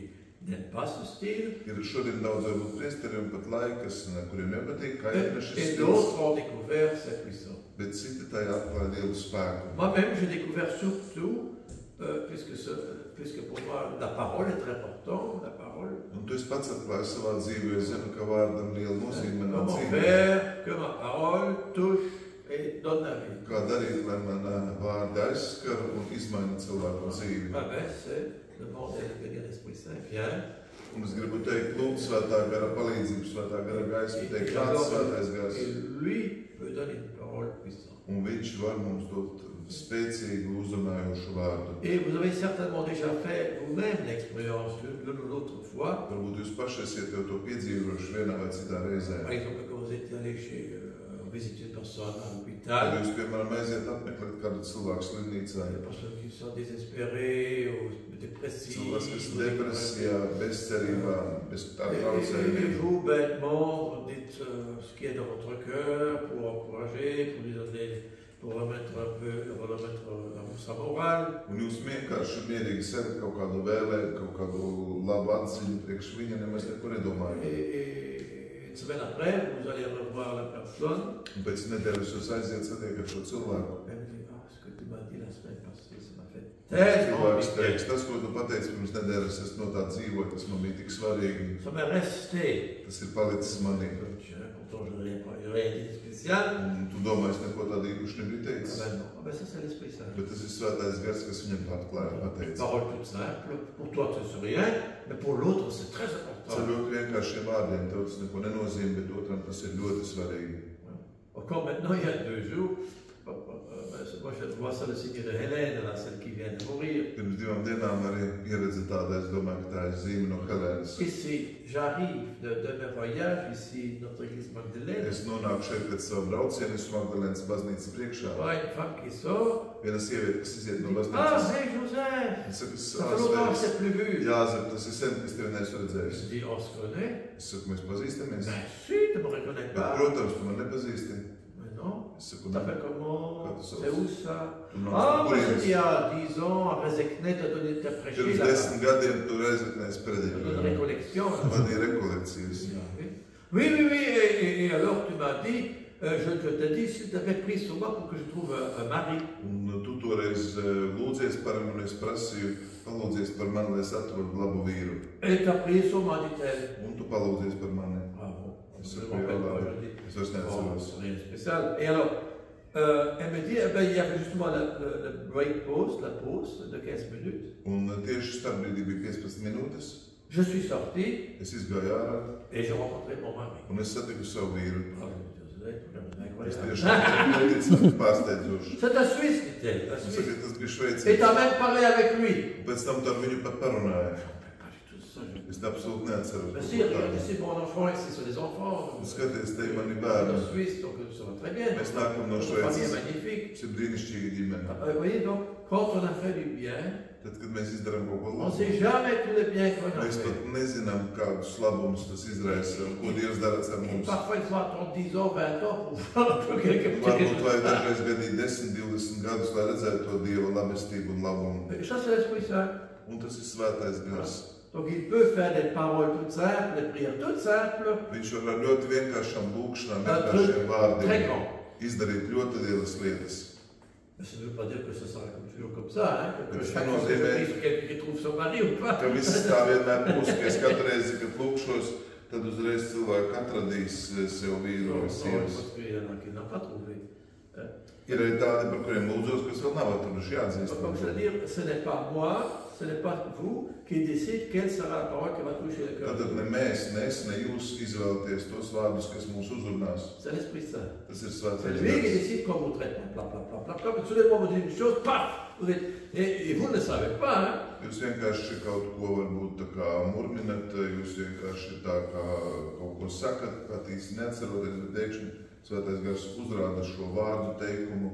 n'aiment pas ce style. Ir šodien daudz varbūt priesteri un pat laikas, kuriem nepatīk, kā ir šis Et stils, d'autres ont découvert cette puissance. bet citi tajā atklāja Dievu spēku. Moi-même, j'ai découvert surtout, puisque pour moi, la parole est très importante, la parole. Un tu esi pats atklājis savā dzīvē, es zinu, ka vārdam liela nozīme manā Comment dzīvē. faire que ma parole touche et donne la vie. Kā darīt, lai manā vārdi aizskar un izmaina cilvēku dzīvi. Ma messe, c'est demander à l'Esprit Saint, viens. Un es gribu teikt, lūdzu svētā gara palīdzību, svētā gara gaismu, teikt, kāds svētais gars. Et lui peut donner une parole puissante. Un viņš var mums dot spēcīgu, uzrunājošu vārdu. Et vous avez certainement déjà fait vous-même l'expérience l'une ou l'autre fois. Varbūt jūs paši esat jau to piedzīvojuši vienā vai citā reizē. Par exemple, quand vous êtes allé visiter une personne à Kad l'hôpital, jūs, piemēram, aiziet apmeklēt kādu cilvēku slimnīcā, des personnes qui sont désespérées ou dépressives. cilvēks, kas ir depresijā, bezcerībā, bez tā Et traucējumiem. vous, bêtement, vous dites ce qui est dans votre cœur pour encourager, pour lui donner, pour remettre un peu, sa morale. Un jūs vienkārši mierīgi sedat kaut kādu vēlēt, kaut kādu labu atziņu priekš viņa, nemaz neko nedomājat. Et une semaine après, vous allez revoir la personne. Un pēc nedēļas jūs aiziet satiekat šo cilvēku. Elle me dit, ah, ce que tu m'as dit la semaine passée, ça m'a fait tellement Cilvēks pitié. teiks, tas, ko tu pateici pirms nedēļas, es no tā dzīvoju, tas man bija tik svarīgi. Ça m'est resté. Tas ir palicis manī. Pourtant, je n'ai rien dit de spécial. Un tu domā, es neko tādu īpaši nebiju Ah teicis. ben non, ah ben ça c'est l'Esprit Saint. Bet tas ir svētais gars, kas viņam tā atklāja un pateica. Parole toute simple, pour toi c'est rien, mais pour l'autre c'est très Tas ir important. ļoti vienkāršiem vārdiem, tev tas neko nenozīmē, bet otram tas ir ļoti svarīgi. Encore maintenant, il y a 2 jours, moi je vois ça le signe de Hélène, là, celle qui vient de mourir. Pirms 2 dienām arī pieredze tāda, es domāju, ka tā ir zīme no Helēnas. Ici, j'arrive de mes voyages, ici, notre église Magdalène. Es nonāku šeit pēc savu braucienu, es Magdalēnas baznīcas priekšā. Je vois une femme qui sort. Viena sieviete, kas iziet no Ah, baznīcas. hey Joseph! Es saku, Ça fait longtemps que je t'ai plus vu. Jāzep, tas ir sen, kas tevi neesmu Je redzējis. dis, on se connaît? Es saku, mēs pazīstamies. Ben si, tu me reconnais Bet, pas. protams, tu man nepazīsti. Mais non. Es saku, Tu t'appelles comment? Quand tu C'est où ça? tu nāc Ah, no moi c'était il y kurienes. a 10 ans, à Rezekne, t'as prêché Pirms là-bas. 10 gadiem tu reizeknēs Une prediķoji. récollection. là. Vadīja rekolekcijas. Oui, et alors tu m'as dit, je t'ai dit, s'il t'avait pris sur moi pour que je trouve un mari. Un tu toreiz lūdzies par mani, un es prasīju, palūdzies par mani, lai es atrodu labu vīru. Et t'as pris sur moi, dit-elle. Un tu palūdzies par mani. Bravo. Es Je saku, me jā, rappelle pas, labi. je dis. Es vairs Bon, neatceros. rien de spécial. Et alors, elle me dit, eh ben, il y avait justement le break pause, la pause de 15 minutes. Un tieši starpbrīdī bija 15 minūtes. Je suis sorti Es izgāju ārā, et j'ai rencontré mon mari. un es satiku savu vīru. Ah, je me dis, vous êtes Tas tiešām ir ļoti pārsteidzoši. C'est un Suisse, dit-elle. Un Un Suisse. saka, tas bija Et šveicietis. t'as même parlé avec lui. Pēc tam tu ar viņu pat parunāji. Pas du tout ça. Es absolūti neatceros. Mais si, regarde ici, mon enfant ici, ce sont des enfants. Skaties, te ir mani En bērni. Suisse, donc ça va très bien. Mēs nākam no Notre famille est Šveices. magnifique. Šis ir brīnišķīga ģimene. Vous voyez, donc, quand on a fait du bien, Tad, kad mēs izdarām kaut ko on ne labu, sait jamais tous les biens qu'on a mēs fait. pat nezinām, kādus labumus tas izraisa un ko Dievs dara ar Et mums. parfois, il faut attendre 10 ans, 20 ans pour voir un peu quelque Varbūt chose. vajag dažreiz gadīt 10, 20 gadus, lai redzētu to Dieva labestību un labumu. Et ça, c'est l'Esprit Saint. Un tas ir svētais gars. Donc, il peut faire des paroles toutes simples, des prières toutes simples, Viņš var ar ļoti vienkāršām lūkšanām, Un vienkāršiem très vārdiem grand. izdarīt ļoti lielas lietas. Mais ça ne veut pas dire que ça sera toujours comme ça, hein, que Mais chaque ça fois que nous je aide. prie sur quelqu'un qui trouve son mari ou pas. Ka viss tā vienmēr būs, ka es katru reizi, kad lūkšos, tad uzreiz cilvēki atradīs sev vīru vai Non, sievas. parce qu'il y en a qui n'ont pas trouvé. Ir arī tādi, par kuriem lūdzos, kas vēl nav atraduši Donc, jāatzīst. comme je veux dire, ce n'est pas moi, ce n'est pas vous qui décide quelle sera la parole qui va toucher le cœur. Tātad ne mēs, ne jūs izvēlaties tos vārdus, kas mūs uzrunās. C'est l'Esprit Saint. Tas ir C'est svētais lui qui gars. décide quand vous traitez. Comme tout le monde vous dit une chose, paf, vous êtes, et vous ne le savez pas. Hein. Jūs vienkārši kaut ko varbūt tā kā murminat, jūs vienkārši tā kā kaut ko sakat, pat īsti neatceroties, bet pēkšņi svētais gars uzrāda šo vārdu teikumu,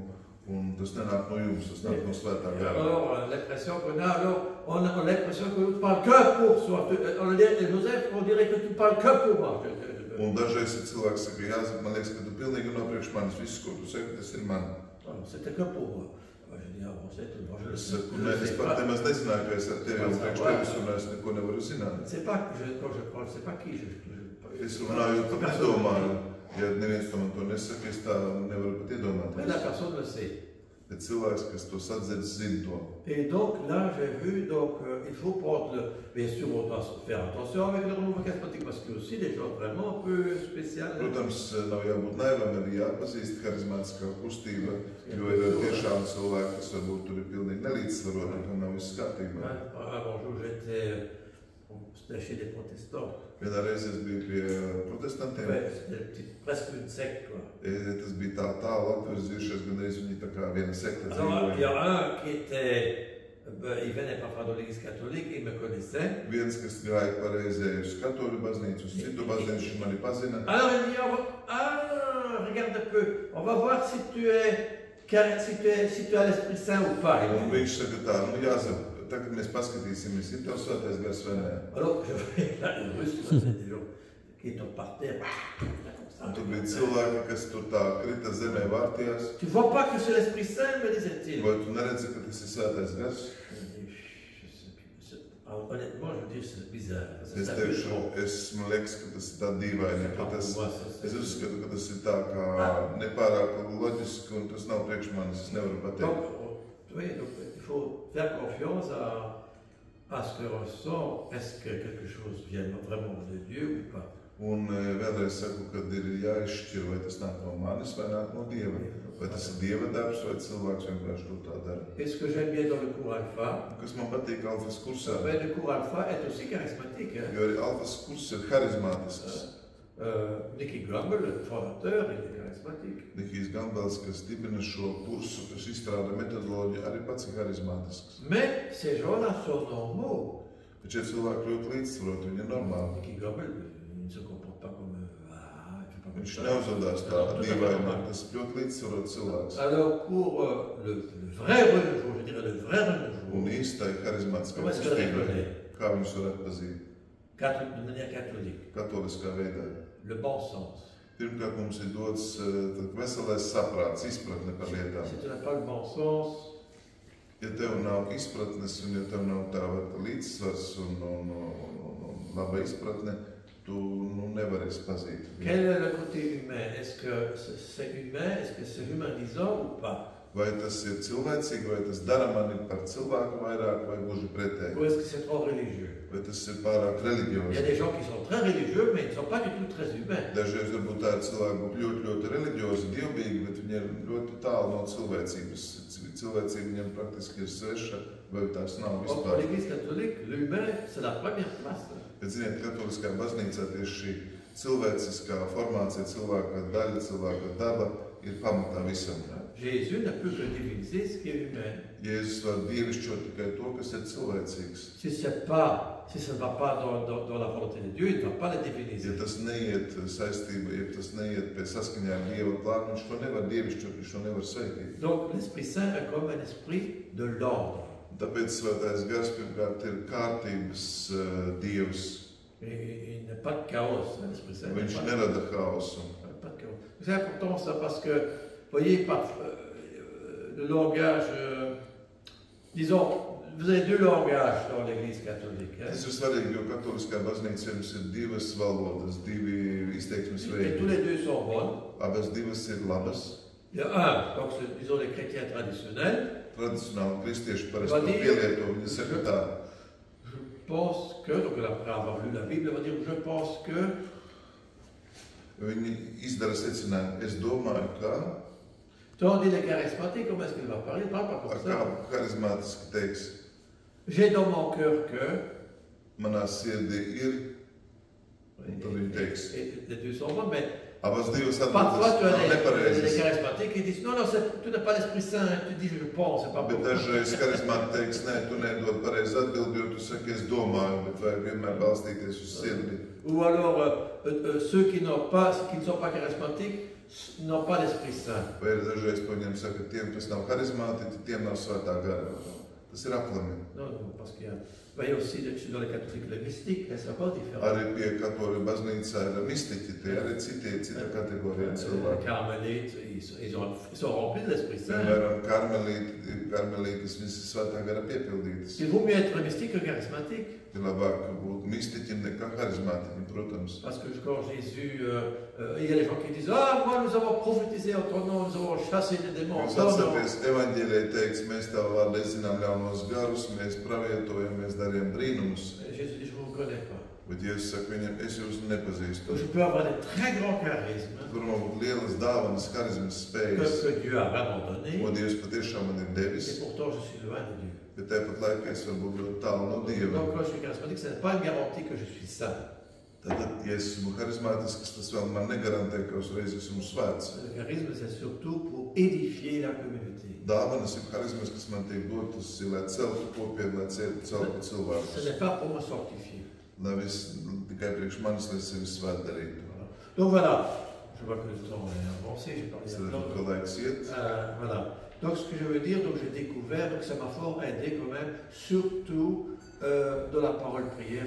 un tas nenāk no jums, tas nāk no svētā gara. Alors, l'impression qu'on a, alors, on a l'impression que tu parles que pour soi. Joseph, on dirait que tu parles que pour moi. Un dažreiz ir cilvēks saka, Jāzep, man liekas, ka tu pilnīgi runā priekš manis, viss, ko tu saki, tas ir man. Alors, c'était que pour moi. Alors, je dis, ah bon, c'est tout. Moi, je Es sais, saku, je nē, sais es pat pas. nemaz nezināju, ka es ar tevi un priekš tevis runāju, es neko nevaru zināt. C'est pas que quand je parle, c'est pas qui Es runāju, pat nedomāju. Ja neviens to man to nesaka, es tā nevaru pat Mais la iedomāties. personne le sait. Bet cilvēks, kas to sadzird, zina to. Et donc là, j'ai vu, donc il faut prendre, bien sûr, on doit faire attention avec le renouveau charismatique parce qu'il y a aussi des gens vraiment un peu spéciaux. Protams, nav jābūt naivam, arī jāpazīst harizmātiskā kustība, jo ir tiešām cilvēki, kas varbūt tur ir pilnīgi nelīdzsvaroti, kam nav viss kārtībā. Bonjour, c'était chez les protestants. Vienā reizē es biju pie protestantiem. Ouais, c'était presque une secte, quoi. Tas bija tā tālu atvirzījušies, gandrīz viņi tā kā viena sekta Alors, il y dzīvoja. a un qui était, il venait parfois de l'église catholique, il me connaissait. Viens, kas gāja pareizē uz katoļu baznīcu, uz citu baznīcu, viņš mani pazina. Alors il dit, regarde un peu, on va voir si tu as l'Esprit Saint ou pas. Un viņš saka tā, nu Jāzep, tagad mēs paskatīsimies, ir tev svētais gars vai nē. Alors je vais là, les Russes, c'est des gens qui tombent par terre. Un tur bija cilvēki, kas tur tā krita zemē vārtījās. Tu vois pas que c'est l'Esprit Saint, me disait-il. Vai tu neredzi, ka tas ir svētais gars? Honnêtement, je veux dire, c'est bizarre. Es teikšu, man liekas, ka tas ir tā dīvaini, ka tas, es uzskatu, ka tas ir tā kā nepārāk loģiski un tas nav priekš manis, es nevaru pateikt. Oui, donc il faut faire confiance à ce que ressent. Est-ce que quelque chose vient vraiment de Dieu ou pas? Un vēlreiz saku, ka ir jāizšķir, vai tas nāk no manis vai nāk no Dieva. Vai tas ir Dieva darbs, vai cilvēks vienkārši to tā dara. Et ce que j'aime bien dans le cours alpha, Kas man patīk alfas kursā, le cours alpha est aussi charismatique. Hein? jo arī alfas kurs ir harizmātisks. Nicky Gamble, le fondateur, il est charismatique. Nikijs Gambels, kas dibina šo kursu, kas izstrāda metodoloģiju, arī pats ir harizmātisks. Mais ces gens-là sont normaux. Bet šie cilvēki ļoti līdzsvaroti, viņi ir normāli. Nicky Gamble, il ne se comporte pas comme... il fait pas comme Viņš ça. neuzvedās tā dīvaini, tas ir ļoti līdzsvarots cilvēks. Alors pour le vrai renouveau, je dirais le vrai renouveau, Un īstai harizmātiskai comment est-ce que je le kustībai, reconnais? kā viņus var atpazīt De manière catholique, katoliskā veidā. le bon sens. Pirmkārt, mums ir dots veselais saprāts, izpratne par lietām. Si tu n'as pas le bon sens, Ja tev nav izpratnes un ja tev nav tā līdzsvars un laba izpratne, tu nevari pazīt. quel est le côté humain? Est-ce que c'est humain? Est-ce que c'est humanisant ou pas? Vai tas ir cilvēcīgi, vai tas dara mani par cilvēku vairāk, vai gluži pretēji? Ou est-ce que c'est trop religieux? Vai tas ir pārāk Il y a reliģiozi? des gens qui sont très religieux, mais ils ne sont pas du tout très humains. Dažreiz varbūt tā ir cilvēki būt ļoti reliģiozi, dievbīgi, bet viņi ir ļoti tālu no cilvēcības. Cilvēcība viņam praktiski ir sveša, vai tās nav Pour vispār. l'Église catholique, l'humain, c'est la première place. Bet, ziniet, katoliskajā baznīcā tieši šī cilvēciskā formācija, cilvēka daļa, cilvēka daba ir pamatā visam. Jésus ne peut que diviniser ce qui est humain. Jēzus var dievišķot tikai to, kas ir cilvēcīgs. Si ça ne va pas dans la volonté de Dieu, il ne va pas le diviniser. Ja tas neiet saistībā, ja tas neiet pie saskaņā ar Dieva plānu, viņš to nevar dievišķot, viņš to nevar svētīt. Donc l'Esprit Saint est comme un esprit de l'ordre. Tāpēc svētais gars pirmkārt ir kārtības Dievs. Il n'y a pas de chaos, l'Esprit Saint. Viņš nerada haosu. Pas de chaos. C'est important ça parce que, vous voyez, le langage, disons, vous avez deux langages dans l'Église catholique. Hein? Tas ir svarīgi, jo katoliskā baznīca jums ir divas valodas, divi izteiksmes veidi. Et tous les deux sont bonnes. Abas divas ir labas. Il y a un, donc disons les chrétiens traditionnels. Tradicionāli kristieši parasti to pielieto, viņi saka tā. Je pense que, donc après avoir lu la Bible, on va dire, je pense que. Viņi izdara secinājumu, es domāju, ka. Tandis les charismatiques, comment est-ce qu'il va parler? Il parle pas comme ça. Kā harizmātiski teiks? J'ai dans mon cœur que. Manā sirdī ir. Un tad viņi teiks. Les deux sont bons, mais. Abas divas Parfois, tu as des nepareizas. charismatiques qui disent non, tu n'as pas l'Esprit Saint, tu dis je pense, c'est pas Bet bon. dažreiz harizmāti teiks, nē, tu nedod pareizi atbildi, jo tu saki, es domāju, bet vajag vienmēr balstīties uz sirdi. Ou alors, ceux qui ne sont pas charismatiques n'ont pas l'Esprit Saint. Vai ir dažreiz paņem saka, tiem, kas nav harizmāti, tiem nav svētā gara. Tas ir aplami. Non, parce qu'il y a... Vous voyez aussi dans les catholiques, les mystiques, c'est encore différent. Arī pie katoļu baznīcā ir mistiķi, tie arī cita kategorija cilvēki. Les carmélites, ils sont remplis de l'Esprit Saint. Piemēram, karmelītes, viņas ir svētā gara piepildītas. Il vaut mieux être mystique que charismatique. Ir labāk būt mistiķim nekā harizmātiķim, protams. Parce que quand Jésus, il y a des gens qui disent ah, moi nous avons prophétisé en ton nom, nous avons chassé des démons. Jūs atcerieties, evaņģēlijā teikts, mēs tavu vārdu zinām ļaunos garus, mēs pravietojam, mēs darījām brīnumus. Jésus dit je vous connais pas. Bet Jēzus saka viņam, es jūs nepazīstu. Je peux avoir des très grands charismes Tur man būtu lielas dāvanas, harizmas spējas, que Dieu a vraiment donné, ko Dievs patiešām man ir devis, et pourtant je suis loin de Dieu. bet tāpat laikā es varu būt ļoti tālu no Dieva. Donc quand je suis charismatique, ce n'est pas une garantie que je suis saint. Tad, ja es esmu harizmātisks, tas vēl man negarantē, ka uzreiz esmu svēts. Le charisme, c'est surtout pour édifier la communauté. Dāvanas ir harizmas, kas man tiek dotas, lai celtu kopienu, lai celtu Ce cilvēkus. n'est pas pour me sanctifier. Lai viss tikai priekš manis, lai sevi svēt darītu. Voilà. Donc voilà, je vois que le temps est avancé, j'ai parlé Es un redzu, peu. ka laiks iet. Voilà. Donc ce que je veux dire, donc j'ai découvert, donc ça m'a fort aidé quand même, surtout dans la parole prière,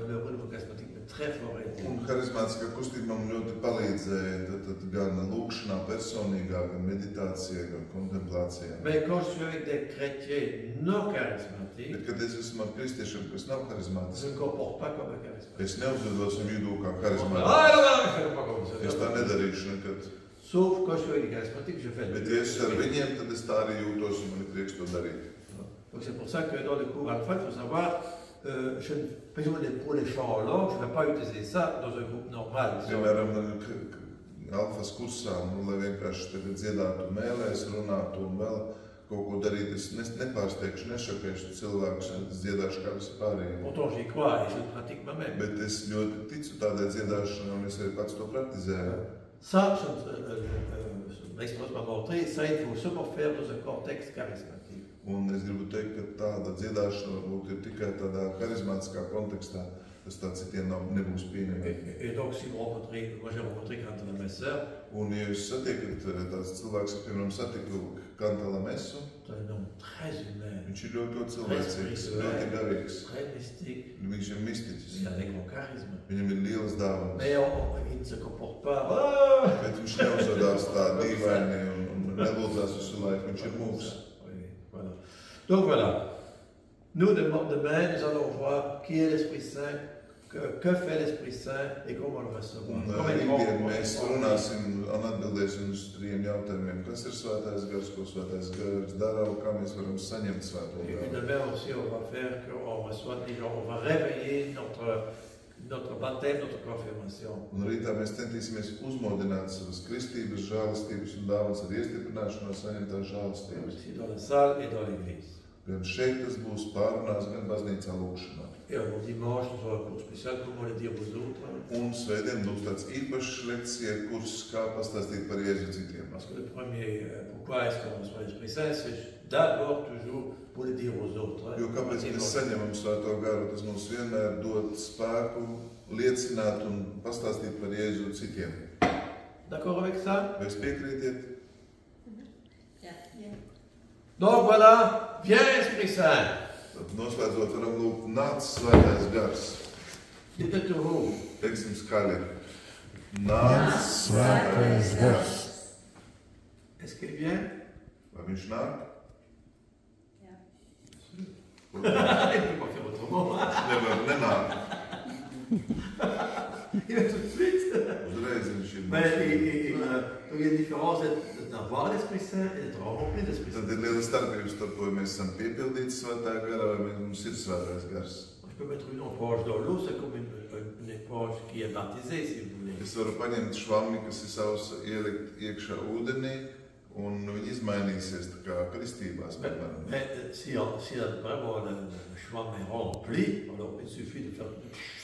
le renouveau charismatique m'a très fort aidé. Un harizmātiskā kustība man ļoti palīdzēja, tad gan lūkšanā personīgā, gan meditācijā, gan kontemplācijā. Mais quand je suis avec des chrétiens non charismatiques, Bet, kad es esmu ar kristiešiem, kas nav je harizmātiski, ne me comporte pas comme un charismatique. es neuzvedos viņu vidū kā harizmātiski. Ah, je ne fais pas comme ça. Es tā nedarīšu nekad. Sauf quand je suis avec les charismatiques, je fais Bet, ja es ar viņiem, tad es tā arī jūtos un man ir prieks to darīt. Donc c'est pour ça que dans le cours alpha, il faut savoir, par exemple pour les chants en langue, je ne vais pas utiliser ça dans un groupe normal. Piemēram, alfas kursā, lai vienkārši tagad dziedātu mēlēs, runātu un vēl kaut ko darīt, es nepārsteigšu, nešokēšu cilvēkus, es dziedāšu kā visi pārējie. Pourtant j'y crois et je le pratique moi-même. Bet es ļoti ticu tādai dziedāšanai un es arī pats to praktizēju. Ça, l'expérience m'a montré, ça il faut seulement faire dans un contexte charismatique. Un es gribu teikt, ka tāda dziedāšana varbūt ir tikai tādā harizmātiskā kontekstā, tas tā citiem nebūs pieņemami. Et donc si vous rencontrez, moi j'ai rencontré Cantala Messer, Un ja jūs satiekat tāds cilvēks, ka, piemēram, satiku Cantala Mesu, c'est un homme très humain, viņš ir ļoti cilvēcīgs, ļoti garīgs. très mystique, Viņš ir mistiķis, il a des grands charismes. viņam ir lielas dāvanas. Mais il ne se comporte pas. Ah! Bet viņš neuzvedās tā dīvaini un nelūdzās visu laiku, viņš ir mūks. Oui, voilà. Donc voilà. Nous, demain, nous allons voir qui est l'Esprit Saint, que fait l'Esprit Saint et comment le recevoir. Rītdien mēs runāsim un atbildēsim uz 3 jautājumiem. Kas ir svētais gars, ko svētais gars dara un kā mēs varam saņemt svēto Et puis garu? demain aussi, on va faire qu'on reçoit des gens, on va réveiller notre baptême, notre confirmation. Un rītā mēs centīsimies uzmodināt savas kristības, žēlastības un dāvanas ar iestiprināšanos saņemtās žēlastības. Ici dans la salle et dans l'église. Gan šeit tas būs pārunās, gan baznīcā lūkšanā. Et alors, dimanche, ce sera un cours spécial, comment le dire aux autres. Un svētdien būs tāds īpašs lekcija kurs, kā pastāstīt par Jēzu citiem. Parce que le premier, pourquoi est-ce qu'on reçoit l'Esprit Saint, c'est d'abord toujours pour le dire aux autres. Jo kāpēc mēs saņemam Svēto garu, tas mums vienmēr dod spēku liecināt un pastāstīt par Jēzu citiem. D'accord avec ça? Vai jūs piekrītiet? Donc voilà, viens Esprit Saint. Tad noslēdzot varam lūgt, nāc Svētais gars. Dites tout. Teiksim skaļi. Nāc Svētais gars. Est-ce qu'il vient? Vai viņš nāk? Il ne peut pas faire autrement. Nevar nenāk. Il va tout de suite. Uzreiz viņš ir. Mais donc il y a une différence d'avoir l'Esprit Saint et d'être rempli d'Esprit Saint. Tad ir liela starpība starp to, ja mēs esam piepildīti Svētā garā, vai mums ir Svētais gars. Je peux mettre une éponge dans l'eau, c'est comme une éponge qui est baptisée, si vous voulez. Es varu paņemt švammi, kas ir savs, ielikt iekšā ūdenī, un viņi izmainīsies tā kā kristībās. Mais si vraiment le schwamm est rempli, alors il suffit de faire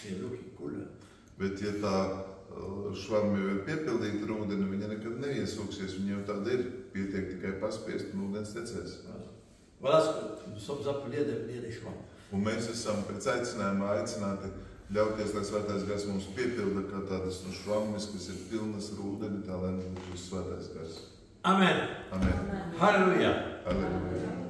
c'est l'eau qui coule. Bet ja tā švammi jau ir piepildīta ar ūdeni, viņa nekad neiesūksies, viņa jau tāda ir, pietiek tikai paspiest un ūdens tecēs. Voilà ce que nous sommes appelés à devenir des schwamms. Un mēs esam pēc aicinājuma aicināti ļauties, lai Svētais gars mums piepilda kā tādas švammis, kas ir pilnas ar ūdeni, tā lai mums būs Svētais gars. Amen. Amen. Halleluja. Halleluja.